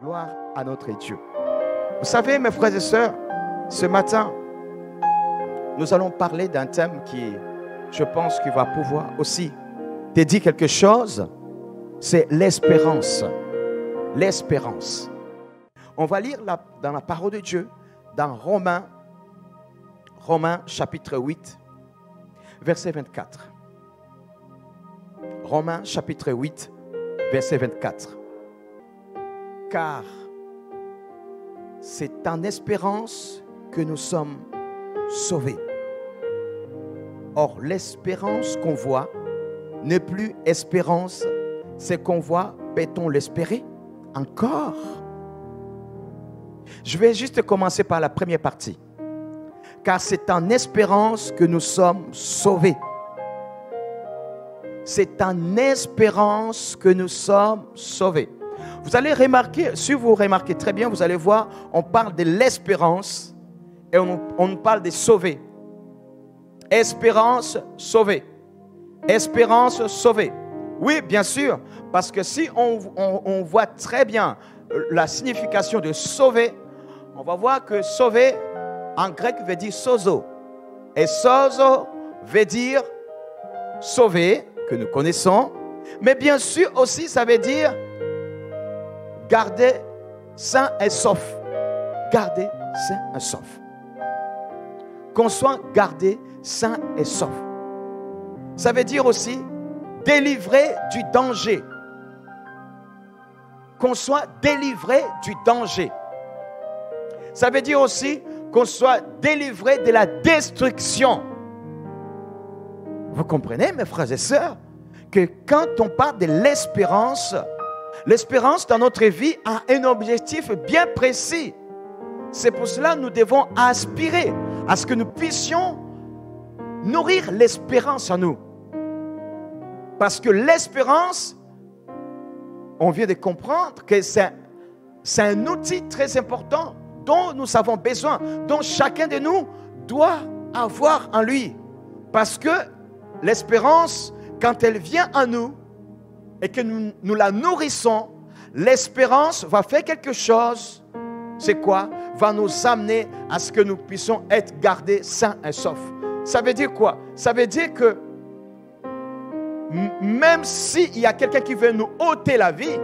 Gloire à notre Dieu. Vous savez, mes frères et sœurs, ce matin, nous allons parler d'un thème qui, je pense, qui va pouvoir aussi te dire quelque chose. C'est l'espérance. L'espérance. On va lire dans la parole de Dieu, dans Romains chapitre 8, verset 24. Romains chapitre 8, verset 24. Car c'est en espérance que nous sommes sauvés. Or, l'espérance qu'on voit n'est plus espérance. C'est qu'on voit, peut-on l'espérer encore? Je vais juste commencer par la première partie. Car c'est en espérance que nous sommes sauvés. C'est en espérance que nous sommes sauvés. Vous allez remarquer, si vous remarquez très bien, vous allez voir, on parle de l'espérance et on parle de sauver. Espérance sauvée. Espérance sauvée. Oui, bien sûr, parce que si on voit très bien la signification de sauver, on va voir que sauver en grec veut dire sozo. Et sozo veut dire sauver, que nous connaissons, mais bien sûr aussi ça veut dire garder sain et sauf. Garder sain et sauf. Qu'on soit gardé sain et sauf. Ça veut dire aussi délivré du danger. Qu'on soit délivré du danger. Ça veut dire aussi qu'on soit délivré de la destruction. Vous comprenez, mes frères et sœurs, que quand on parle de l'espérance, l'espérance dans notre vie a un objectif bien précis. C'est pour cela que nous devons aspirer à ce que nous puissions nourrir l'espérance en nous. Parce que l'espérance, on vient de comprendre que c'est un outil très important dont nous avons besoin, dont chacun de nous doit avoir en lui. Parce que l'espérance, quand elle vient à nous et que nous la nourrissons, l'espérance va faire quelque chose. C'est quoi? Va nous amener à ce que nous puissions être gardés sains et saufs. Ça veut dire quoi? Ça veut dire que même s'il y a quelqu'un qui veut nous ôter la vie,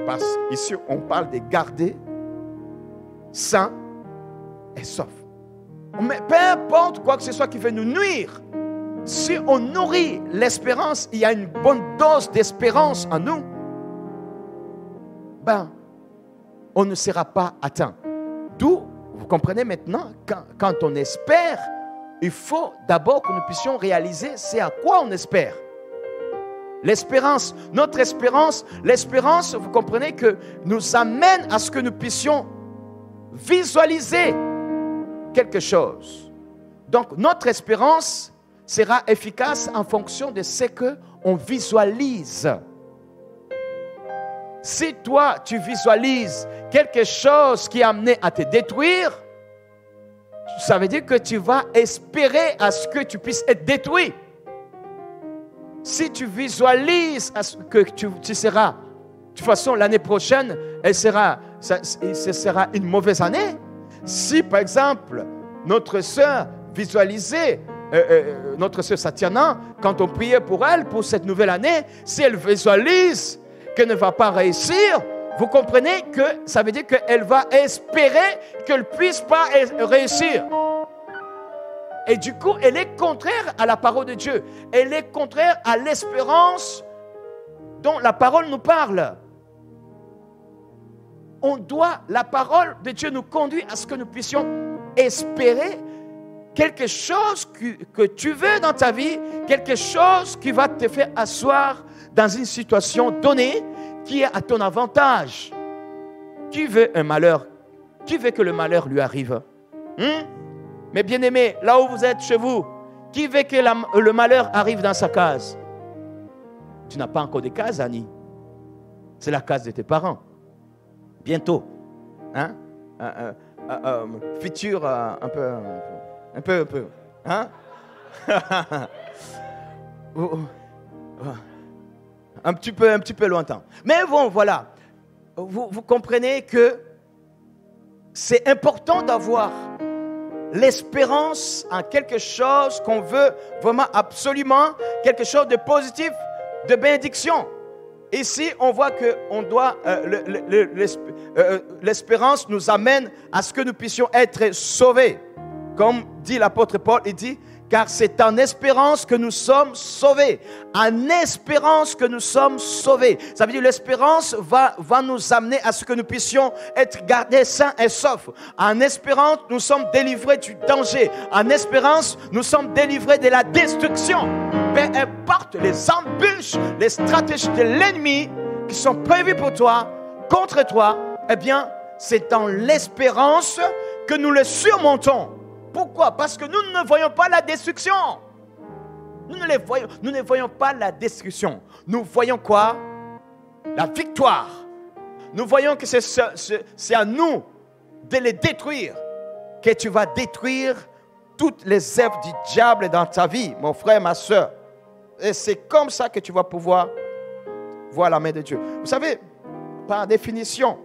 parce qu'ici on parle de garder sains et saufs. Mais peu importe quoi que ce soit qui veut nous nuire, si on nourrit l'espérance, il y a une bonne dose d'espérance en nous, on ne sera pas atteint. D'où, vous comprenez maintenant, quand on espère, il faut d'abord que nous puissions réaliser c'est à quoi on espère. L'espérance, notre espérance, l'espérance, vous comprenez que nous amène à ce que nous puissions visualiser quelque chose. Donc, notre espérance sera efficace en fonction de ce qu'on visualise. Si toi, tu visualises quelque chose qui est amené à te détruire, ça veut dire que tu vas espérer à ce que tu puisses être détruit. Si tu visualises à ce que tu seras, de toute façon, l'année prochaine, ce sera une mauvaise année. Si, par exemple, notre sœur visualisait, notre sœur Satiana, quand on priait pour elle, pour cette nouvelle année, si elle visualise qu'elle ne va pas réussir, vous comprenez que ça veut dire qu'elle va espérer qu'elle ne puisse pas réussir. Et du coup, elle est contraire à la parole de Dieu. Elle est contraire à l'espérance dont la parole nous parle. La parole de Dieu nous conduit à ce que nous puissions espérer quelque chose que tu veux dans ta vie, quelque chose qui va te faire asseoir dans une situation donnée qui est à ton avantage. Qui veut un malheur? Qui veut que le malheur lui arrive? Mais bien aimé, là où vous êtes chez vous, qui veut que le malheur arrive dans sa case? Tu n'as pas encore de case, Annie. C'est la case de tes parents. Bientôt. Futur un peu. Hein? un petit peu lointain. Mais bon, voilà. vous comprenez que c'est important d'avoir l'espérance en quelque chose qu'on veut vraiment absolument, quelque chose de positif, de bénédiction. Ici, on voit que on doit, l'espérance nous amène à ce que nous puissions être sauvés. Comme dit l'apôtre Paul, il dit, car c'est en espérance que nous sommes sauvés. En espérance que nous sommes sauvés. Ça veut dire l'espérance va nous amener à ce que nous puissions être gardés sains et saufs. En espérance, nous sommes délivrés du danger. En espérance, nous sommes délivrés de la destruction. Peu importe les embûches, les stratégies de l'ennemi qui sont prévues pour toi, contre toi, eh bien, c'est dans l'espérance que nous le surmontons. Pourquoi? Parce que nous ne voyons pas la destruction. Nous ne voyons pas la destruction. Nous voyons quoi? La victoire. Nous voyons que c'est à nous de les détruire. Que tu vas détruire toutes les œuvres du diable dans ta vie, mon frère, ma soeur. Et c'est comme ça que tu vas pouvoir voir la main de Dieu. Vous savez, par définition,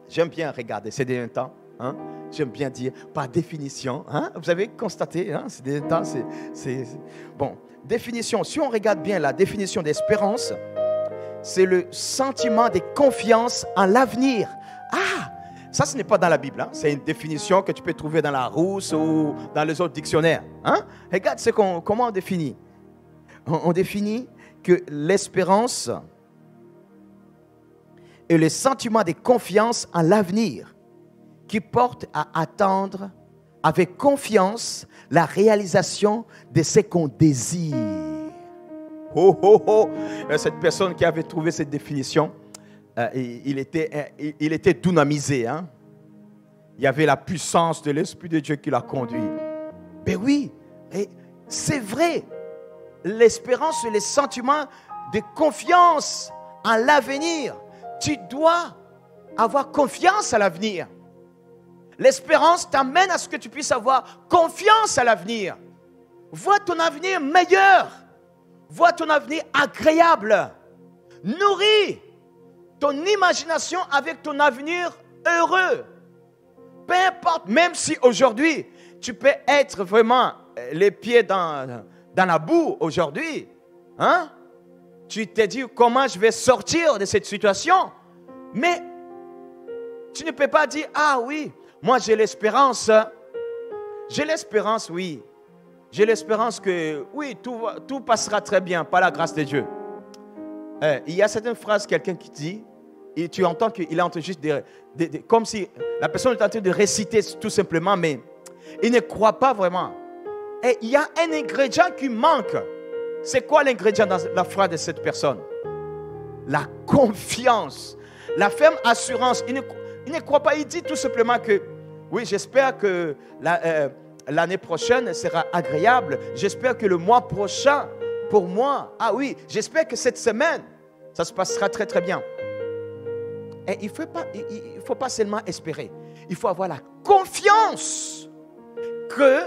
j'aime bien regarder ces derniers temps, hein? J'aime bien dire, par définition, hein? Vous avez constaté, hein? Ces derniers temps, bon, définition, si on regarde bien la définition d'espérance, c'est le sentiment de confiance en l'avenir. Ah, ça, ce n'est pas dans la Bible, hein? C'est une définition que tu peux trouver dans la Rousse ou dans les autres dictionnaires, hein? Regarde comment on définit. On définit que l'espérance est le sentiment de confiance en l'avenir qui porte à attendre avec confiance la réalisation de ce qu'on désire. Oh, oh, oh. Cette personne qui avait trouvé cette définition, il était dynamisé. Hein? Il y avait la puissance de l'Esprit de Dieu qui l'a conduit. Ben oui, et c'est vrai. L'espérance, c'est le sentiment de confiance en l'avenir. Tu dois avoir confiance à l'avenir. L'espérance t'amène à ce que tu puisses avoir confiance à l'avenir. Vois ton avenir meilleur. Vois ton avenir agréable. Nourris ton imagination avec ton avenir heureux. Peu importe, même si aujourd'hui, tu peux être vraiment les pieds dans la boue aujourd'hui. Hein? Tu t'es dit comment je vais sortir de cette situation. Mais tu ne peux pas dire, ah oui, moi, j'ai l'espérance. J'ai l'espérance, oui. J'ai l'espérance que, oui, tout passera très bien par la grâce de Dieu. Il y a certaines phrases, quelqu'un qui dit, et tu entends qu'il est en train juste comme si la personne est en train de réciter tout simplement, mais il ne croit pas vraiment. Et il y a un ingrédient qui manque. C'est quoi l'ingrédient dans la phrase de cette personne? La confiance. La ferme assurance. Il ne croit pas. Il dit tout simplement que, oui, j'espère que l'année prochaine sera agréable. J'espère que le mois prochain, pour moi, ah oui, j'espère que cette semaine, ça se passera très, très bien. Et il ne faut pas seulement espérer. Il faut avoir la confiance que,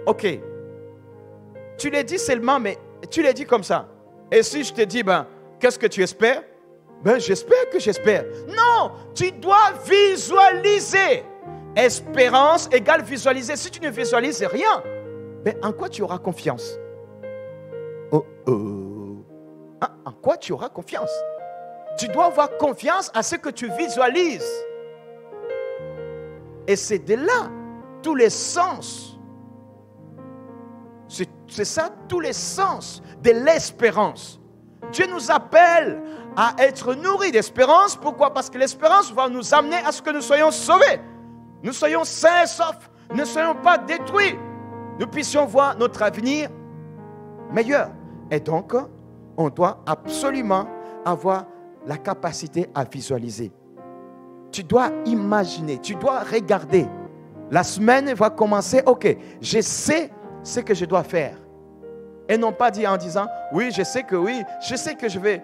ok, tu l'as dit seulement, mais tu l'as dit comme ça. Et si je te dis, qu'est-ce que tu espères? J'espère que j'espère. Non, tu dois visualiser. Espérance égale visualiser. Si tu ne visualises rien, en quoi tu auras confiance? En quoi tu auras confiance? Tu dois avoir confiance à ce que tu visualises. Et c'est de là tous les sens. C'est ça, tous les sens de l'espérance. Dieu nous appelle à être nourris d'espérance. Pourquoi? Parce que l'espérance va nous amener à ce que nous soyons sauvés. Nous soyons sains et saufs. Ne soyons pas détruits. Nous puissions voir notre avenir meilleur. Et donc, on doit absolument avoir la capacité à visualiser. Tu dois imaginer, tu dois regarder. La semaine va commencer, ok, je sais ce que je dois faire. Et non pas dire en disant, oui, je sais que je vais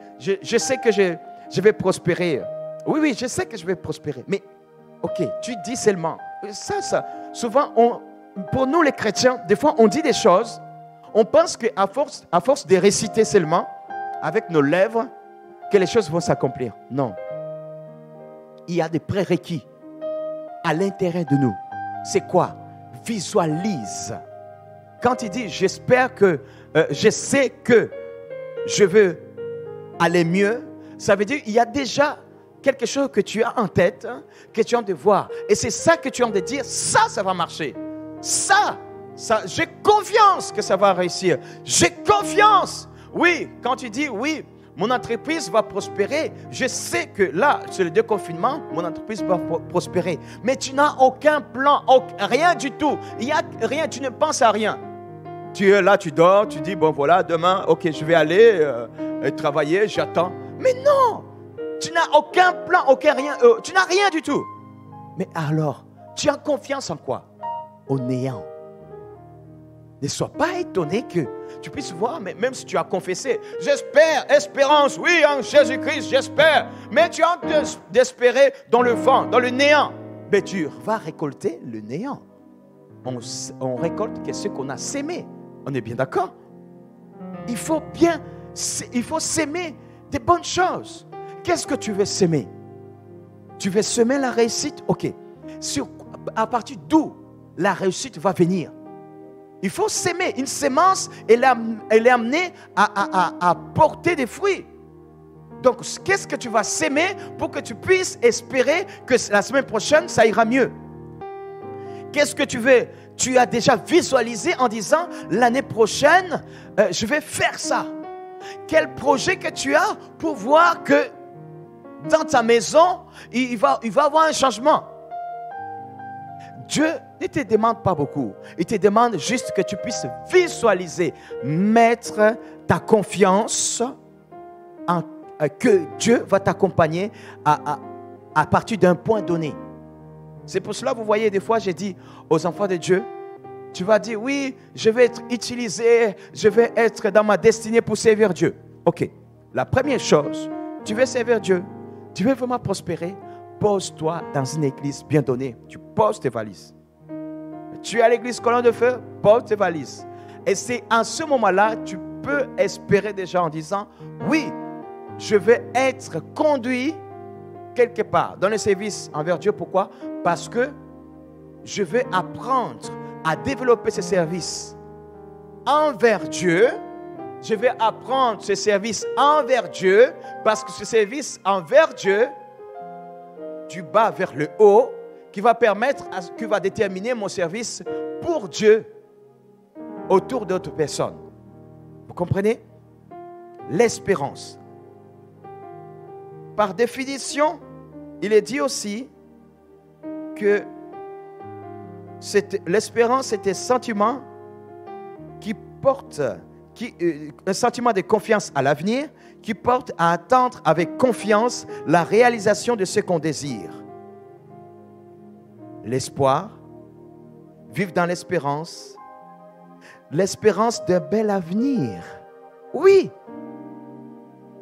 prospérer. Oui, je sais que je vais prospérer. Mais, ok, tu dis seulement. Ça, souvent, pour nous les chrétiens, des fois, on dit des choses, on pense qu'à force de réciter seulement, avec nos lèvres, que les choses vont s'accomplir. Non. il y a des prérequis à l'intérieur de nous. C'est quoi? Visualise. Quand il dit, j'espère que, je sais que je veux aller mieux, ça veut dire qu'il y a déjà quelque chose que tu as en tête, que tu as de voir. Et c'est ça que tu as de dire, ça va marcher. Ça, j'ai confiance que ça va réussir. J'ai confiance. Oui, quand tu dis, oui, mon entreprise va prospérer, je sais que là, sur le déconfinement, mon entreprise va prospérer. Mais tu n'as aucun plan, rien du tout. Il n'y a rien, tu ne penses à rien. Tu es là, tu dors, tu dis, bon voilà, demain, ok, je vais aller travailler, j'attends. Mais non, tu n'as aucun plan, aucun rien, tu n'as rien du tout. Mais alors, tu as confiance en quoi? Au néant. Ne sois pas étonné que tu puisses voir, mais même si tu as confessé, j'espère, espérance, oui, en Jésus-Christ, j'espère. Mais tu as d'espérer dans le vent, dans le néant. Mais tu vas récolter le néant. On récolte ce qu'on a sémé. On est bien d'accord? Il faut s'aimer des bonnes choses. Qu'est-ce que tu veux s'aimer? Tu veux semer la réussite? Ok. À partir d'où la réussite va venir? Il faut s'aimer. Une sémence, elle est amenée à porter des fruits. Donc, qu'est-ce que tu vas s'aimer pour que tu puisses espérer que la semaine prochaine, ça ira mieux? Qu'est-ce que tu veux? Tu as déjà visualisé en disant, l'année prochaine, je vais faire ça. Quel projet que tu as pour voir que dans ta maison, il va avoir un changement? Dieu ne te demande pas beaucoup. Il te demande juste que tu puisses visualiser, mettre ta confiance en que Dieu va t'accompagner à partir d'un point donné. C'est pour cela, vous voyez, des fois, j'ai dit aux enfants de Dieu, tu vas dire, oui, je vais être utilisé, je vais être dans ma destinée pour servir Dieu. Ok, la première chose, tu veux servir Dieu, tu veux vraiment prospérer, pose-toi dans une église bien donnée. Tu poses tes valises. Tu es à l'église Colonne de Feu, pose tes valises. Et c'est en ce moment-là, tu peux espérer déjà en disant, oui, je vais être conduit quelque part dans le service envers Dieu. Pourquoi? Parce que je vais apprendre à développer ce service envers Dieu. Je vais apprendre ce service envers Dieu parce que ce service envers Dieu, du bas vers le haut, qui va permettre, qui va déterminer mon service pour Dieu autour d'autres personnes. Vous comprenez? L'espérance. Par définition, il est dit aussi que l'espérance est un sentiment qui porte, un sentiment de confiance à l'avenir, qui porte à attendre avec confiance la réalisation de ce qu'on désire. L'espoir, vivre dans l'espérance d'un bel avenir. Oui,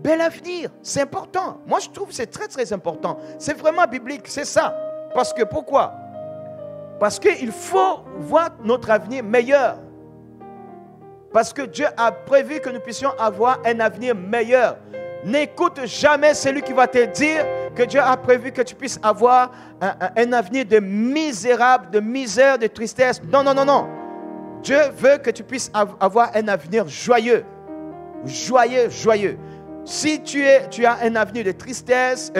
bel avenir, c'est important. Moi, je trouve que c'est très, très important. C'est vraiment biblique, c'est ça. Parce que, pourquoi? Parce qu'il faut voir notre avenir meilleur. Parce que Dieu a prévu que nous puissions avoir un avenir meilleur. N'écoute jamais celui qui va te dire que Dieu a prévu que tu puisses avoir un avenir de misérable, de misère, de tristesse. Non, non, non, non. Dieu veut que tu puisses avoir un avenir joyeux. Joyeux, joyeux. Si tu as un avenir de tristesse,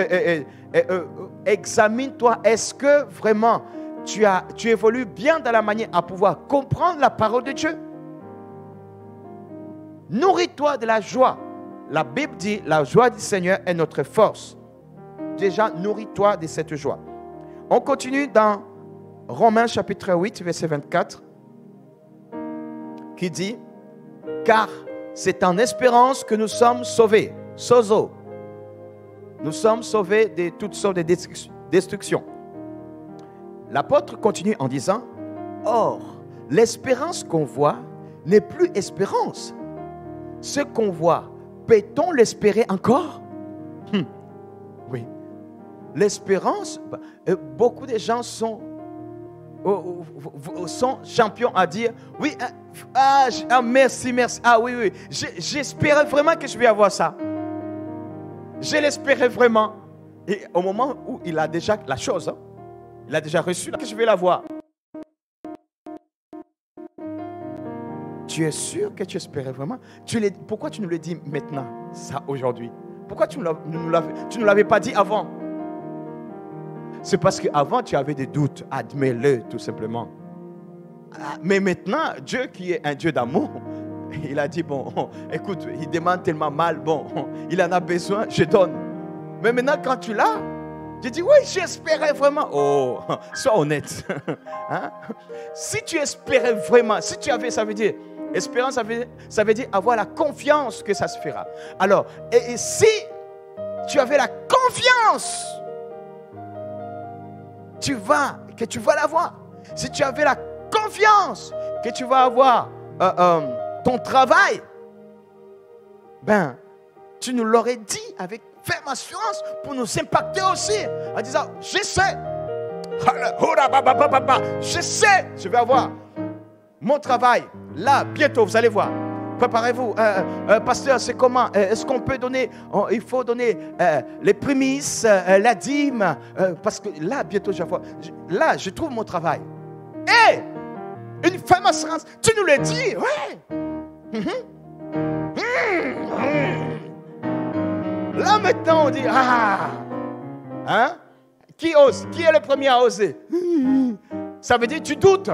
examine-toi. Est-ce que vraiment tu évolues bien dans la manière à pouvoir comprendre la parole de Dieu? Nourris-toi de la joie. La Bible dit, la joie du Seigneur est notre force. Déjà, nourris-toi de cette joie. On continue dans Romains chapitre 8, verset 24, qui dit, car c'est en espérance que nous sommes sauvés. Sozo. Nous sommes sauvés de toutes sortes de destructions. L'apôtre continue en disant, or, l'espérance qu'on voit n'est plus espérance. Ce qu'on voit, peut-on l'espérer encore? Oui. L'espérance, beaucoup de gens sont champions à dire, oui, merci, merci, oui, oui, j'espérais vraiment que je vais avoir ça. Je l'espérais vraiment. Et au moment où il a déjà la chose, hein, il a déjà reçu, là, que je vais la voir. Tu es sûr que tu espérais vraiment? Pourquoi tu nous le dis maintenant, ça, aujourd'hui? Pourquoi tu ne l'avais pas dit avant? C'est parce qu'avant, tu avais des doutes. Admets-le, tout simplement. Mais maintenant, Dieu qui est un Dieu d'amour, il a dit, bon, écoute, il demande tellement mal, bon, il en a besoin, je donne. Mais maintenant, quand tu l'as, tu dis, oui, j'espérais vraiment. Oh, sois honnête. Hein? Si tu espérais vraiment, si tu avais, ça veut dire, espérance, ça veut dire avoir la confiance que ça se fera. Alors, et si tu avais la confiance que tu vas l'avoir, si tu avais la confiance que tu vas avoir ton travail, ben, tu nous l'aurais dit avec ferme assurance pour nous impacter aussi, en disant, je sais, je vais avoir mon travail, là, bientôt, vous allez voir. Préparez-vous. Pasteur, c'est comment? Est-ce qu'on peut donner? Il faut donner les prémices, la dîme. Parce que là, bientôt, là, je trouve mon travail. Et une femme assurance, tu nous l'as dit, ouais. Là, maintenant, on dit, hein? Qui ose? Qui est le premier à oser? Ça veut dire, tu doutes.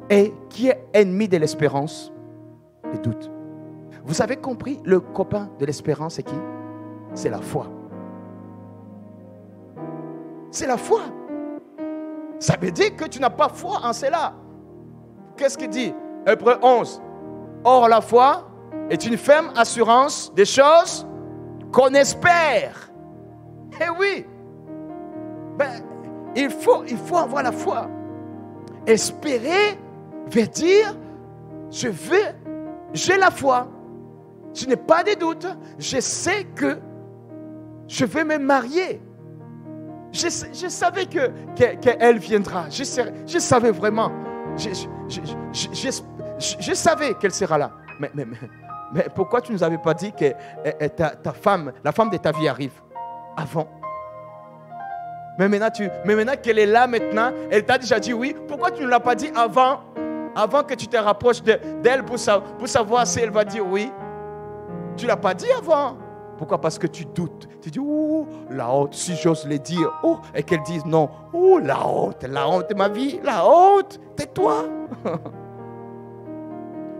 Et qui est ennemi de l'espérance? Le doute. Vous avez compris, le copain de l'espérance, c'est qui? C'est la foi. C'est la foi. Ça veut dire que tu n'as pas foi en cela. Qu'est-ce qu'il dit? Hébreux 11. Or, la foi est une ferme assurance des choses qu'on espère. Eh oui. Ben, il faut avoir la foi. Espérer veut dire, j'ai la foi. Je n'ai pas de doute. Je sais que je vais me marier. Je savais qu'elle viendra. Je savais vraiment. Je savais qu'elle sera là. Mais pourquoi tu ne nous avais pas dit que ta femme, la femme de ta vie arrive avant? Mais maintenant qu'elle est là maintenant, elle t'a déjà dit oui. Pourquoi tu ne l'as pas dit avant que tu te rapproches d'elle pour savoir si elle va dire oui? Tu ne l'as pas dit avant. Pourquoi? Parce que tu doutes. Tu dis, oh, la honte, si j'ose le dire. Oh, et qu'elle dise non. Oh, la honte de ma vie. La honte, tais-toi.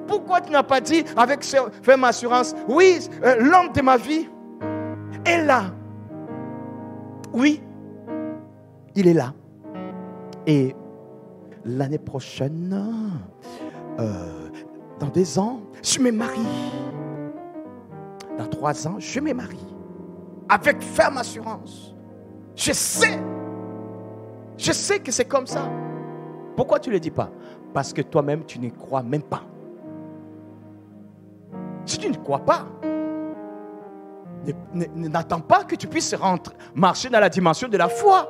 Pourquoi tu n'as pas dit avec ferme assurance, oui, l'homme de ma vie est là. Oui, il est là. Et l'année prochaine, dans 2 ans, je me marie. Dans 3 ans, je me marie. Avec ferme assurance. Je sais que c'est comme ça. Pourquoi tu ne le dis pas? Parce que toi-même, tu n'y crois même pas. Si tu ne crois pas, n'attends pas que tu puisses marcher dans la dimension de la foi.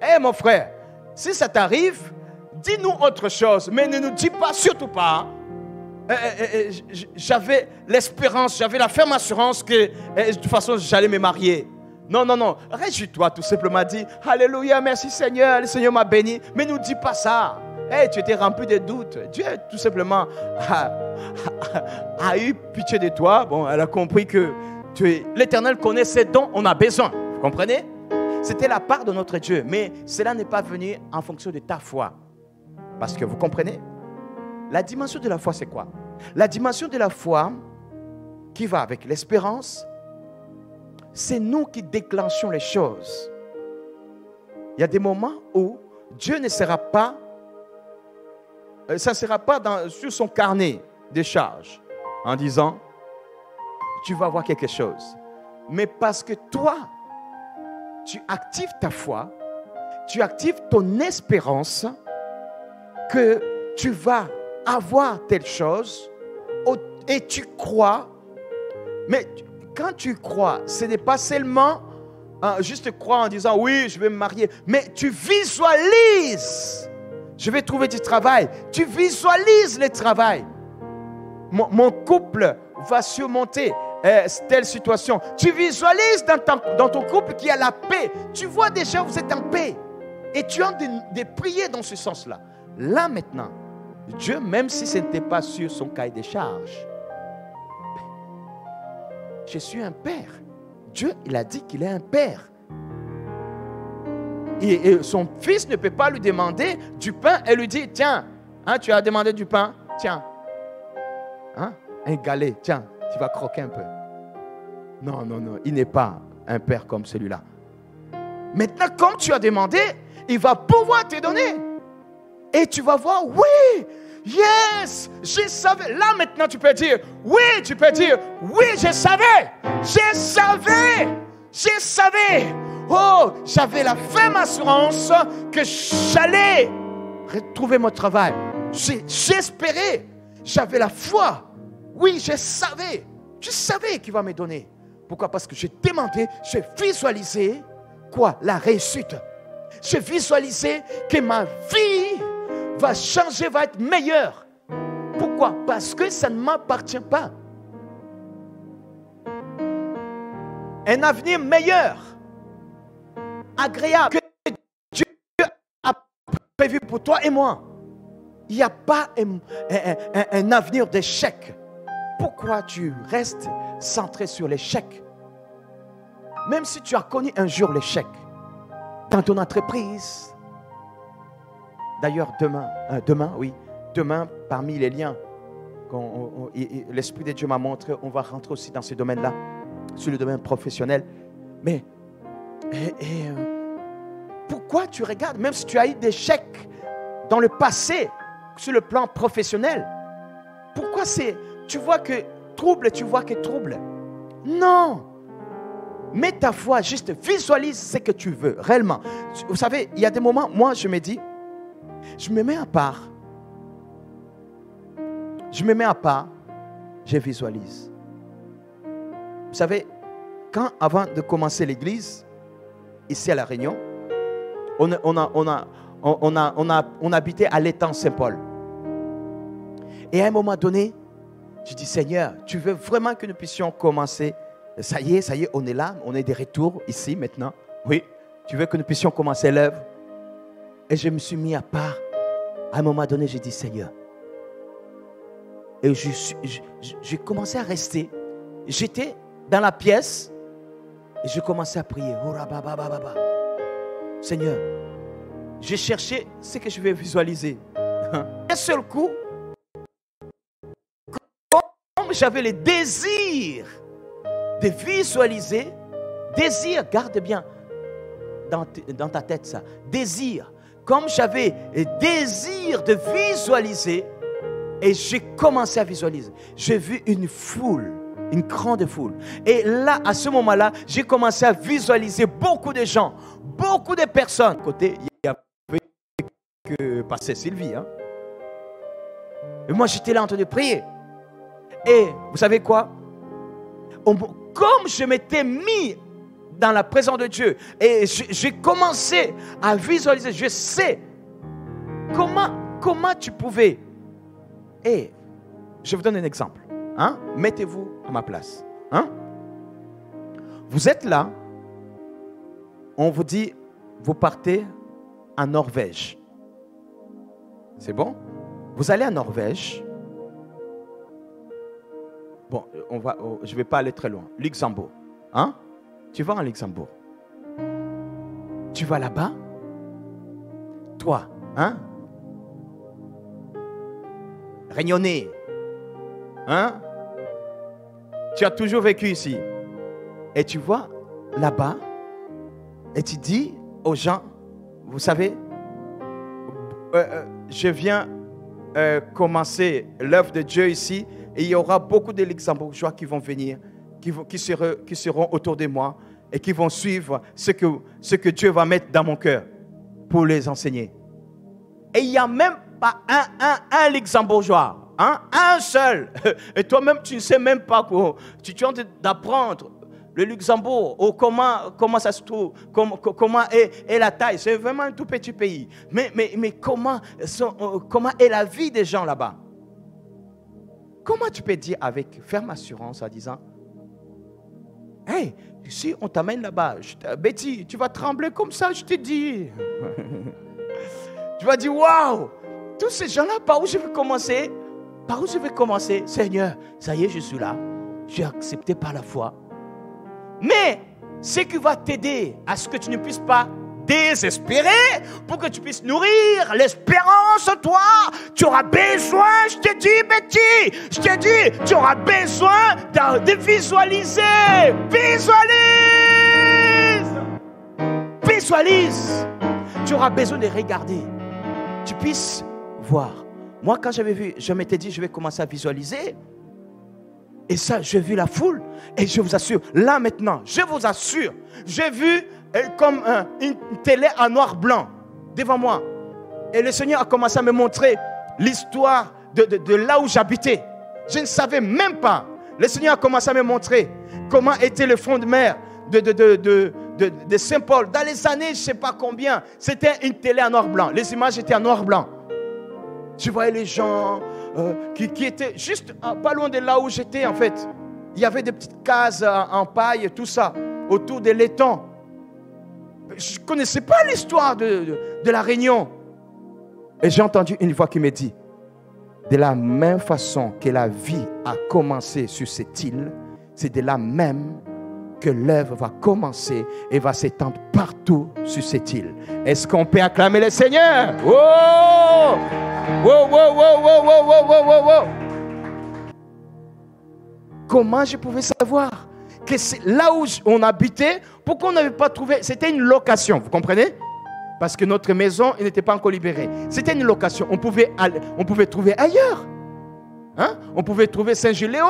Eh mon frère, si ça t'arrive, dis-nous autre chose, mais ne nous dis pas, surtout pas, j'avais l'espérance, j'avais la ferme assurance que de toute façon j'allais me marier. Non, réjouis-toi tout simplement, dis alléluia, merci Seigneur, le Seigneur m'a béni, mais ne nous dis pas ça. Tu étais rempli de doutes. Dieu tout simplement a eu pitié de toi. Bon, elle a compris que l'Éternel connaît ce dont on a besoin. Vous comprenez? C'était la part de notre Dieu, mais cela n'est pas venu en fonction de ta foi. Parce que vous comprenez? La dimension de la foi, c'est quoi? La dimension de la foi qui va avec l'espérance, c'est nous qui déclenchons les choses. Il y a des moments où Dieu ne sera pas, ça ne sera pas sur son carnet de charges en disant, tu vas voir quelque chose. Mais parce que toi, tu actives ta foi, tu actives ton espérance que tu vas avoir telle chose et tu crois. Mais quand tu crois, ce n'est pas seulement juste croire en disant oui, je vais me marier, mais tu visualises. Je vais trouver du travail. Tu visualises le travail. Mon couple va surmonter. telle situation. Tu visualises dans ton couple qu'il y a la paix. Tu vois déjà, vous êtes en paix. Et tu as des prières dans ce sens-là. Là maintenant, Dieu, même si ce n'était pas sur son cahier des charges, je suis un père. Dieu, il a dit qu'il est un père. Et son fils ne peut pas lui demander du pain et lui dire, tiens, hein, tu as demandé du pain, tiens, hein, un galet, tiens, tu vas croquer un peu. Non, non, non, il n'est pas un père comme celui-là. Maintenant, comme tu as demandé, il va pouvoir te donner. Et tu vas voir, oui, yes, je savais. Là maintenant, tu peux dire, oui, je savais. Oh, j'avais la ferme assurance que j'allais retrouver mon travail. J'espérais, j'avais la foi. Oui, je savais qu'il va me donner. Pourquoi? Parce que j'ai demandé, j'ai visualisé quoi? La réussite. J'ai visualisé que ma vie va changer, va être meilleure. Pourquoi? Parce que ça ne m'appartient pas. Un avenir meilleur, agréable, que Dieu a prévu pour toi et moi. Il n'y a pas un avenir d'échec. Pourquoi tu restes centré sur l'échec? Même si tu as connu un jour l'échec dans ton entreprise. D'ailleurs, demain, parmi les liens l'Esprit de Dieu m'a montré, on va rentrer aussi dans ce domaine-là, sur le domaine professionnel. Mais pourquoi tu regardes, même si tu as eu des échecs dans le passé, sur le plan professionnel, pourquoi tu vois que trouble? Non! Mets ta foi, juste visualise ce que tu veux, réellement. Vous savez, il y a des moments, moi je me dis, je me mets à part, je visualise. Vous savez, avant de commencer l'église, ici à La Réunion, on habitait à l'étang Saint-Paul. Et à un moment donné, je dis, Seigneur, tu veux vraiment que nous puissions commencer? Ça y est, on est là, on est de retour ici maintenant. Oui, tu veux que nous puissions commencer l'œuvre? Et je me suis mis à part. À un moment donné, j'ai dit, Seigneur. Et j'ai commencé à rester. J'étais dans la pièce et je commençais à prier. Seigneur, j'ai cherché ce que je vais visualiser. Un seul coup, comme j'avais le désir de visualiser, garde bien dans ta tête ça, désir. Comme j'avais le désir de visualiser, et j'ai commencé à visualiser, j'ai vu une foule, une grande foule. Et là, à ce moment-là, j'ai commencé à visualiser beaucoup de gens, beaucoup de personnes. À côté, il y avait que Pasteur Sylvie. Hein? Et moi, j'étais là en train de prier. Et vous savez quoi? Comme je m'étais mis dans la présence de Dieu et j'ai commencé à visualiser, je sais comment tu pouvais. Et je vous donne un exemple. Hein? Mettez-vous à ma place. Hein? Vous êtes là, on vous dit, vous partez en Norvège. C'est bon? Vous allez en Norvège. Bon, je ne vais pas aller très loin. Luxembourg. Hein? Tu vas en Luxembourg. Tu vas là-bas. Toi, hein? Réunionnais. Hein? Tu as toujours vécu ici. Et tu vois là-bas. Et tu dis aux gens, vous savez, je viens commencer l'œuvre de Dieu ici. Et il y aura beaucoup de Luxembourgeois qui vont venir, qui seront autour de moi et qui vont suivre ce que Dieu va mettre dans mon cœur pour les enseigner. Et il n'y a même pas un Luxembourgeois, hein? Un seul. Et toi-même, tu ne sais même pas quoi. Tu es en train d'apprendre le Luxembourg, ou comment ça se trouve, comment est la taille. C'est vraiment un tout petit pays. Mais comment est la vie des gens là-bas? Comment tu peux dire avec ferme assurance en disant, Hey, si on t'amène là-bas, Betty, tu vas trembler comme ça, je te dis. Tu vas dire, waouh, tous ces gens-là, par où je vais commencer? Par où je vais commencer? Seigneur, ça y est, je suis là. J'ai accepté par la foi. Mais, ce qui va t'aider à ce que tu ne puisses pas désespérer, pour que tu puisses nourrir l'espérance en toi, tu auras besoin, je te dis, Betty, je te dis, tu auras besoin de visualiser. Visualise. Tu auras besoin de regarder. Tu puisses voir. Moi, quand j'avais vu, je m'étais dit, je vais commencer à visualiser. Et ça, j'ai vu la foule. Et je vous assure, là maintenant, je vous assure, j'ai vu comme une télé en noir-blanc devant moi. Et le Seigneur a commencé à me montrer l'histoire de là où j'habitais. Je ne savais même pas. Le Seigneur a commencé à me montrer comment était le front de mer de Saint-Paul. Dans les années, je ne sais pas combien, c'était une télé en noir-blanc. Les images étaient en noir-blanc. Tu voyais les gens qui étaient juste pas loin de là où j'étais en fait. Il y avait des petites cases en paille et tout ça, autour de l'étang. Je ne connaissais pas l'histoire de la Réunion. Et j'ai entendu une voix qui me dit, de la même façon que la vie a commencé sur cette île, c'est de la même que l'œuvre va commencer et va s'étendre partout sur cette île. Est-ce qu'on peut acclamer le Seigneur? Oh! Wow, wow, wow, wow, wow, wow, wow, wow. Comment je pouvais savoir que c'est là où on habitait, pourquoi on n'avait pas trouvé? C'était une location, vous comprenez? Parce que notre maison n'était pas encore libérée. C'était une location. On pouvait trouver ailleurs. Hein? On pouvait trouver Saint-Géléo.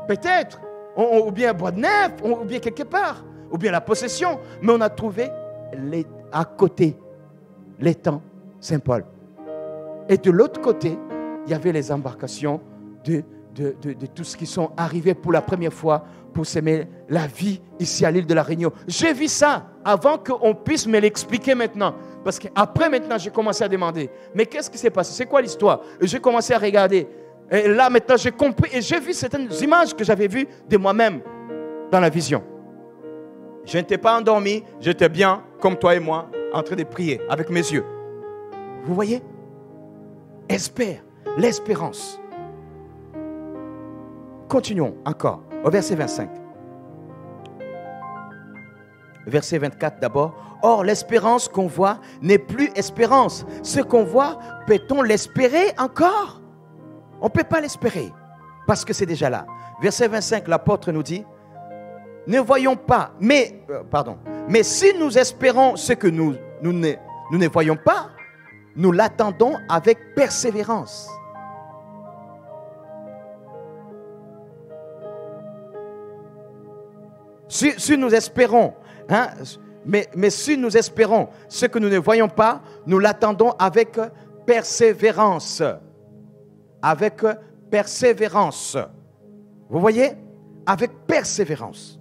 Peut-être. Ou bien Bois-de-Neuf, ou bien quelque part. Ou bien la Possession. Mais on a trouvé à côté l'étang Saint-Paul. Et de l'autre côté, il y avait les embarcations de tous ceux qui sont arrivés pour la première fois pour s'aimer la vie ici à l'île de la Réunion. J'ai vu ça avant qu'on puisse me l'expliquer maintenant. Parce qu'après maintenant, j'ai commencé à demander, mais qu'est-ce qui s'est passé? C'est quoi l'histoire? Et j'ai commencé à regarder. Et là maintenant, j'ai compris et j'ai vu certaines images que j'avais vues de moi-même dans la vision. Je n'étais pas endormi, j'étais bien comme toi et moi, en train de prier avec mes yeux. Vous voyez? Espère, l'espérance. Continuons encore au verset 25. Verset 24 d'abord. Or, l'espérance qu'on voit n'est plus espérance. Ce qu'on voit, peut-on l'espérer encore? On ne peut pas l'espérer parce que c'est déjà là. Verset 25, l'apôtre nous dit, ne voyons pas, mais si nous espérons ce que nous ne voyons pas, nous l'attendons avec persévérance. Si nous espérons, hein, mais si nous espérons ce que nous ne voyons pas, nous l'attendons avec persévérance. Avec persévérance. Vous voyez? Avec persévérance.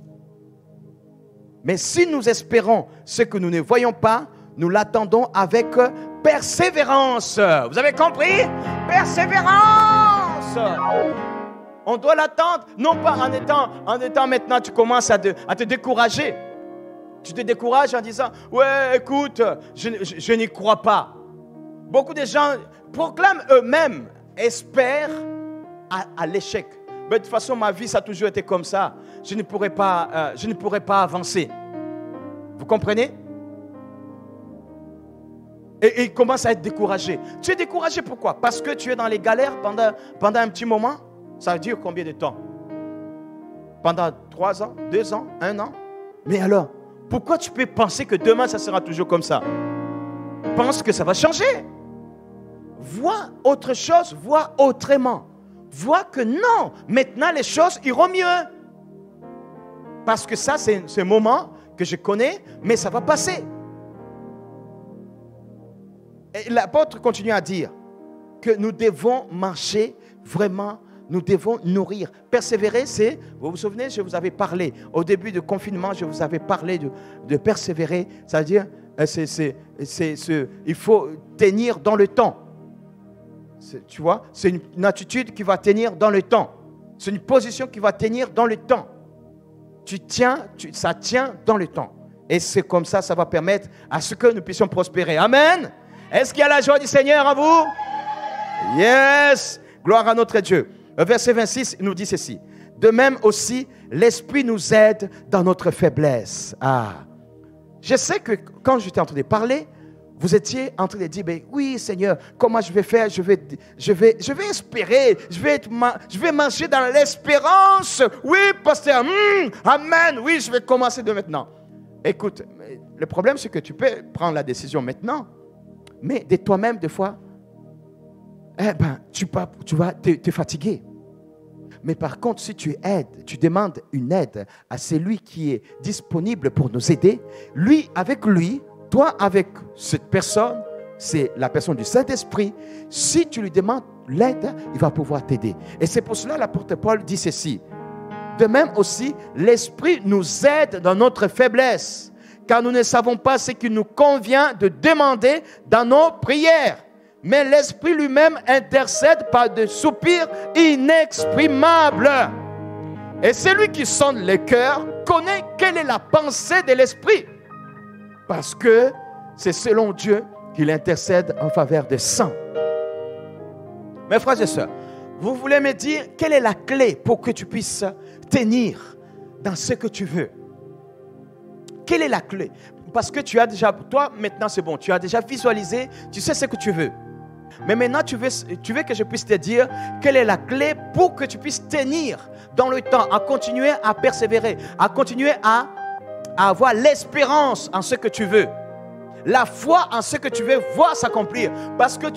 Mais si nous espérons ce que nous ne voyons pas, nous l'attendons avec persévérance. Vous avez compris? Persévérance. On doit l'attendre, non pas en étant maintenant, tu commences à te décourager. Tu te décourages en disant, ouais, écoute, je n'y crois pas. Beaucoup de gens proclament eux-mêmes, espèrent à l'échec. Mais de toute façon, ma vie, ça a toujours été comme ça. Je ne pourrais pas avancer. Vous comprenez? Et ils commencent à être découragés. Tu es découragé pourquoi? Parce que tu es dans les galères pendant un petit moment. Ça dure combien de temps? Pendant 3 ans, 2 ans, 1 an? Mais alors, pourquoi tu peux penser que demain, ça sera toujours comme ça? Pense que ça va changer. Vois autre chose, vois autrement. Vois que non, maintenant les choses iront mieux. Parce que ça, c'est un moment que je connais, mais ça va passer. Et l'apôtre continue à dire que nous devons marcher vraiment. Nous devons nourrir. Persévérer, c'est, vous vous souvenez, je vous avais parlé, au début du confinement, je vous avais parlé de persévérer, c'est-à-dire, il faut tenir dans le temps. Tu vois, c'est une attitude qui va tenir dans le temps. C'est une position qui va tenir dans le temps. ça tient dans le temps. Et c'est comme ça, ça va permettre à ce que nous puissions prospérer. Amen. Est-ce qu'il y a la joie du Seigneur en vous? Yes. Gloire à notre Dieu. Verset 26 nous dit ceci. De même aussi, l'Esprit nous aide dans notre faiblesse. Je sais que quand j'étais en train de parler, vous étiez en train de dire, ben oui Seigneur, comment je vais faire? Je vais espérer, je vais marcher dans l'espérance. Oui, pasteur, amen, oui, je vais commencer de maintenant. Écoute, le problème c'est que tu peux prendre la décision maintenant, mais de toi-même des fois, tu vas te fatiguer. Mais par contre, si tu aides, tu demandes une aide à celui qui est disponible pour nous aider, lui avec lui, toi avec cette personne, c'est la personne du Saint-Esprit. Si tu lui demandes l'aide, il va pouvoir t'aider. Et c'est pour cela l'apôtre Paul dit ceci. De même aussi, l'Esprit nous aide dans notre faiblesse, car nous ne savons pas ce qu'il nous convient de demander dans nos prières. Mais l'Esprit lui-même intercède par des soupirs inexprimables. Et celui qui sonde les cœurs connaît quelle est la pensée de l'Esprit. Parce que c'est selon Dieu qu'il intercède en faveur des saints. Mes frères et sœurs, vous voulez me dire quelle est la clé pour que tu puisses tenir dans ce que tu veux? Quelle est la clé? Parce que tu as déjà, toi maintenant c'est bon, tu as déjà visualisé, tu sais ce que tu veux. Mais maintenant, tu veux que je puisse te dire quelle est la clé pour que tu puisses tenir dans le temps, à continuer à persévérer, à continuer à avoir l'espérance en ce que tu veux. La foi en ce que tu veux voir s'accomplir. Parce que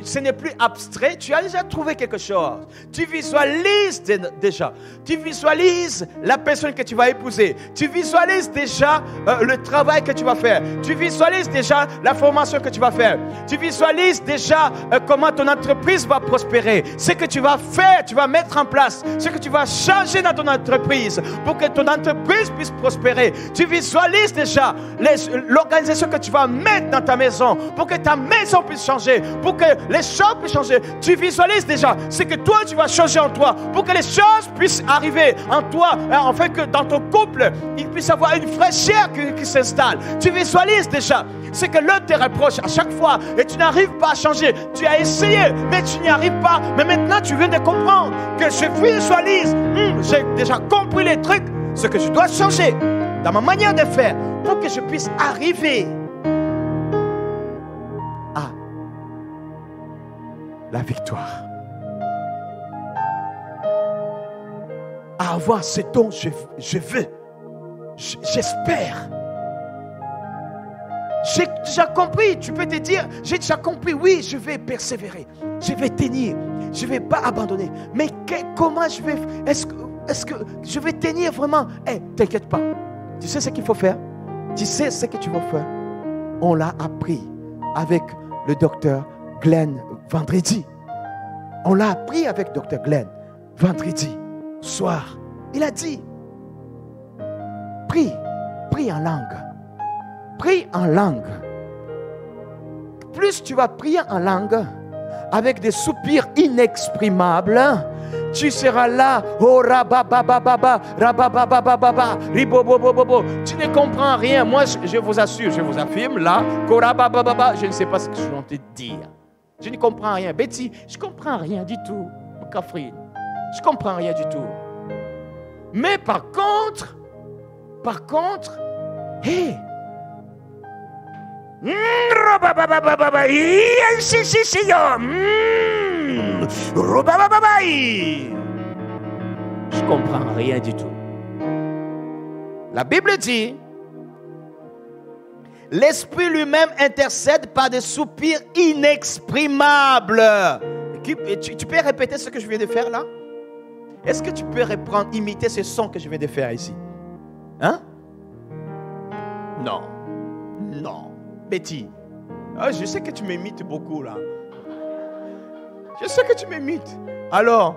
ce n'est plus abstrait, tu as déjà trouvé quelque chose. Tu visualises déjà. Tu visualises la personne que tu vas épouser. Tu visualises déjà le travail que tu vas faire. Tu visualises déjà la formation que tu vas faire. Tu visualises déjà comment ton entreprise va prospérer. Ce que tu vas faire, tu vas mettre en place. Ce que tu vas changer dans ton entreprise pour que ton entreprise puisse prospérer. Tu visualises déjà l'organisation que tu vas mettre dans ta maison pour que ta maison puisse changer, pour que les choses puissent changer. Tu visualises déjà ce que toi tu vas changer en toi pour que les choses puissent arriver en toi, afin que dans ton couple il puisse avoir une fraîcheur qui s'installe. Tu visualises déjà ce que l'autre te reproche à chaque fois et tu n'arrives pas à changer. Tu as essayé mais tu n'y arrives pas, mais maintenant tu viens de comprendre que je visualise, j'ai déjà compris les trucs, ce que je dois changer dans ma manière de faire pour que je puisse arriver à la victoire, à avoir ce dont je veux, j'espère. J'ai déjà compris, tu peux te dire, j'ai déjà compris, oui, je vais persévérer, je vais tenir, je ne vais pas abandonner. Mais comment je vais, est-ce que je vais tenir vraiment? T'inquiète pas, tu sais ce qu'il faut faire? Tu sais ce que tu vas faire? On l'a appris avec le docteur Glenn vendredi. On l'a appris avec docteur Glenn vendredi soir. Il a dit, prie en langue. Prie en langue. Plus tu vas prier en langue, avec des soupirs inexprimables, tu seras là, oh rababababa, rababababa, ribobobobobo. Tu ne comprends rien. Moi, je vous assure, je vous affirme là, korabababa, je ne sais pas ce que je vais te dire. Je ne comprends rien. Betty, je ne comprends rien du tout. Catherine, je ne comprends rien du tout. Mais par contre, hé, je comprends rien du tout. La Bible dit, l'Esprit lui-même intercède par des soupirs inexprimables. Tu peux répéter ce que je viens de faire là? Est-ce que tu peux reprendre, imiter ce son que je viens de faire ici? Hein? Non. Betty, je sais que tu m'imites beaucoup là. Je sais que tu m'imites. Alors,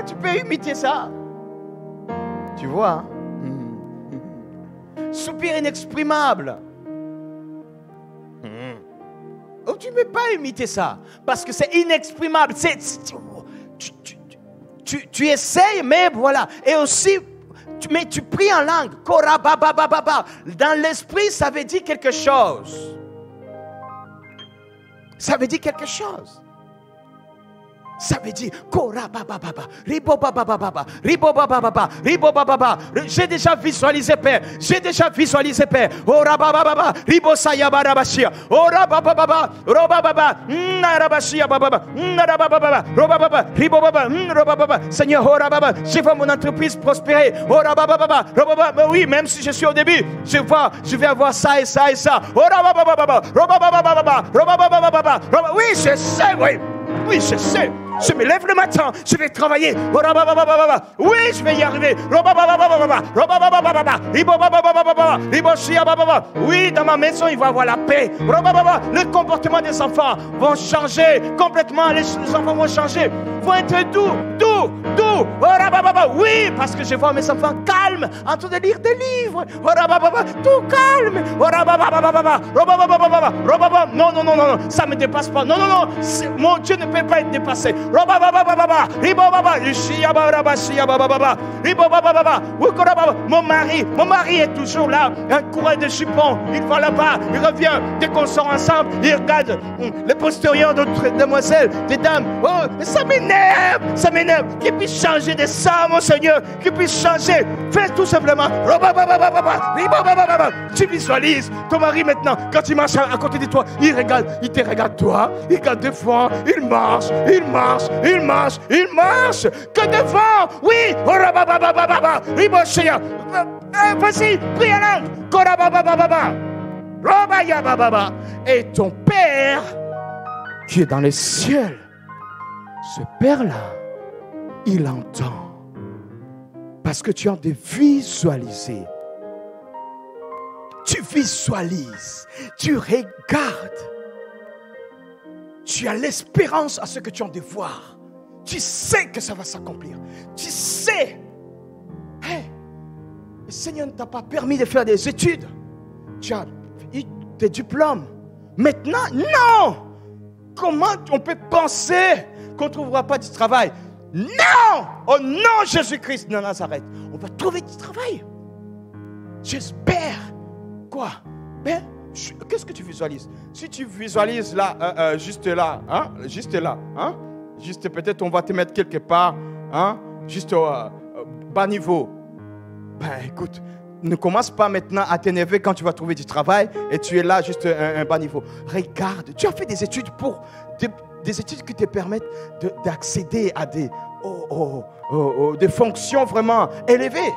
tu peux imiter ça? Tu vois, soupir inexprimable. Oh, tu ne peux pas imiter ça parce que c'est inexprimable. tu essayes, mais voilà. Et aussi, mais tu pries en langue. Dans l'esprit, ça veut dire quelque chose. Ça veut dire quelque chose. Ça veut dire j'ai déjà visualisé, Père. J'ai déjà visualisé, Père. Seigneur, je vois mon entreprise prospérer. Oui, même si je suis au début, je vais avoir ça et ça et ça. Oui, je sais, oui. Oui, je sais. Je me lève le matin, je vais travailler. Oui, je vais y arriver. Oui, dans ma maison, il va y avoir la paix. Le comportement des enfants vont changer complètement. Les enfants vont changer. Vont être doux. Oui, parce que je vois mes enfants calmes en train de lire des livres. Tout calme. Non, ça ne me dépasse pas. Non, mon Dieu ne peut pas être dépassé. Mon mari est toujours là, un coureur de jupons. Il va là-bas, il revient. Dès qu'on sort ensemble, il regarde les postérieurs d'autres demoiselles, des dames. Oh, ça m'énerve. Qu'il puisse changer de ça, mon Seigneur. Qu'il puisse changer. Fais tout simplement. Tu visualises ton mari maintenant, quand il marche à côté de toi, il te regarde toi, il regarde devant, il marche. Que devant, oui. Vas-y, prie en langue. Et ton Père qui est dans les cieux, ce Père-là, il entend. Parce que tu as de visualiser. Tu visualises, tu regardes. Tu as l'espérance à ce que tu as de voir. Tu sais que ça va s'accomplir. Tu sais. Hey, le Seigneur ne t'a pas permis de faire des études. Tu as eu des diplômes. Maintenant, non. Comment on peut penser qu'on ne trouvera pas du travail? Non. Oh non, Jésus-Christ de Nazareth. On va trouver du travail. J'espère. Quoi? Ben, qu'est-ce que tu visualises? Si tu visualises là, juste là, juste peut-être on va te mettre quelque part, juste au bas niveau. Ben écoute, ne commence pas maintenant à t'énerver quand tu vas trouver du travail et tu es là juste un bas niveau. Regarde, tu as fait des études pour des études qui te permettent d'accéder à des fonctions vraiment élevées.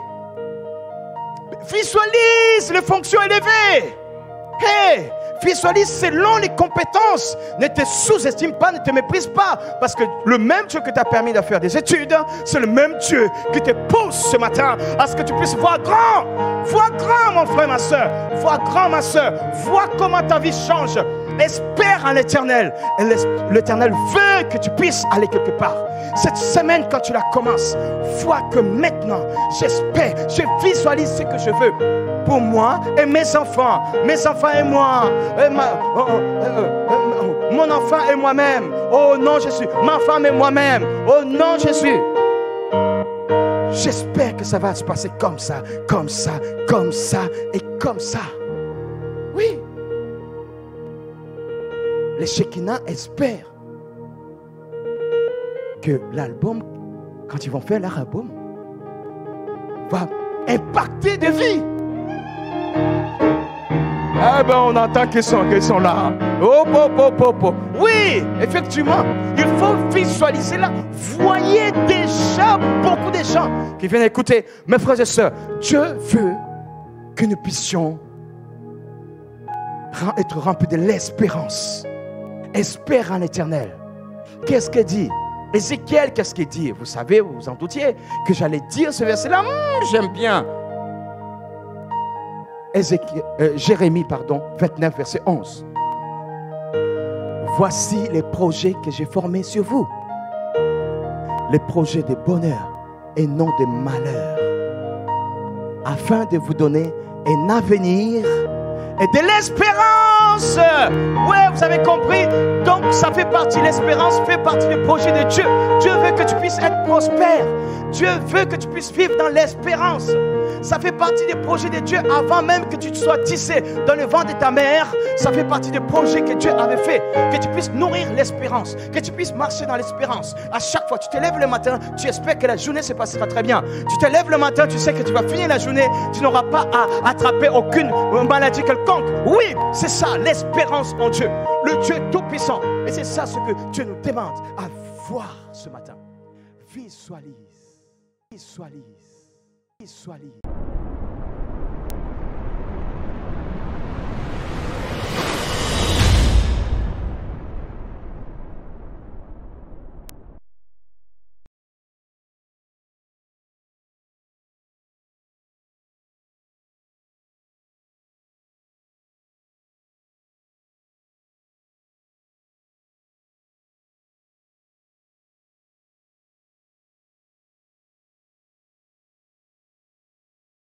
Visualise les fonctions élevées. Hey, visualise selon les compétences. Ne te sous-estime pas, ne te méprise pas. Parce que le même Dieu qui t'a permis de faire des études, c'est le même Dieu qui te pousse ce matin à ce que tu puisses voir grand. Vois grand, mon frère, ma soeur. Vois grand, ma soeur. Vois comment ta vie change. Espère en l'Éternel. Et l'Éternel veut que tu puisses aller quelque part. Cette semaine, quand tu la commences, vois que maintenant, j'espère, je visualise ce que je veux pour moi et mes enfants et moi, mon enfant et moi-même. Oh non, Jésus, ma femme et moi-même. Oh non, Jésus. J'espère que ça va se passer comme ça et comme ça. Oui. Les Shekinah espèrent que l'album, quand ils vont faire leur album, va impacter des vies. Ah ben on entend qu'ils sont là. Oui, effectivement, il faut visualiser là. Voyez déjà beaucoup de gens qui viennent écouter. Mes frères et sœurs, Dieu veut que nous puissions être remplis de l'espérance. Espère en l'Éternel. Qu'est-ce qu'il dit? Ézéchiel, qu'est-ce qu'il dit? Vous savez, vous vous en doutiez que j'allais dire ce verset-là. J'aime bien. Jérémie, 29, verset 11. Voici les projets que j'ai formés sur vous. Les projets de bonheur et non de malheur. Afin de vous donner un avenir et de l'espérance. Ouais, vous avez compris. Donc ça fait partie, l'espérance fait partie des projets de Dieu. Dieu veut que tu puisses être prospère. Dieu veut que tu puisses vivre dans l'espérance. Ça fait partie des projets de Dieu avant même que tu te sois tissé dans le ventre de ta mère. Ça fait partie des projets que Dieu avait fait. Que tu puisses nourrir l'espérance. Que tu puisses marcher dans l'espérance. À chaque fois, tu te lèves le matin, tu espères que la journée se passera très bien. Tu te lèves le matin, tu sais que tu vas finir la journée. Tu n'auras pas à attraper aucune maladie quelconque. Oui, c'est ça, l'espérance en Dieu. Le Dieu tout-puissant. Et c'est ça ce que Dieu nous demande à voir ce matin. Visualise. Visualise. Visualise.